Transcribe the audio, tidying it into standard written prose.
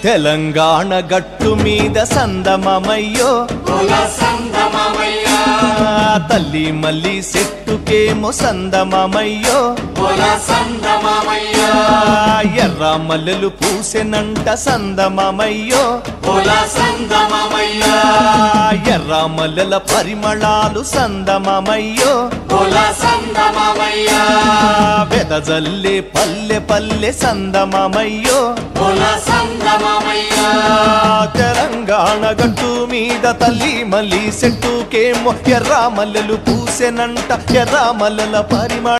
తెలంగాణ గట్టు మీద సందమమయ్యో తల్లి మల్లి చెట్టుకేమో సందమమయ్యో ఎర్ర మల్లెలు పూసెనంట సందమమయ్యో ఎర్ర మల్లెల పరిమళాలు సందమమయ్యో వెదజల్లే పల్లె పల్లె సందమమయ్యో తెలంగాణ గట్టు మీద తల్లి మల్లి చెట్టుకేమో ఎర్ర మల్లెలు పూసెనంట ఎర్ర మల్లెల పరిమళ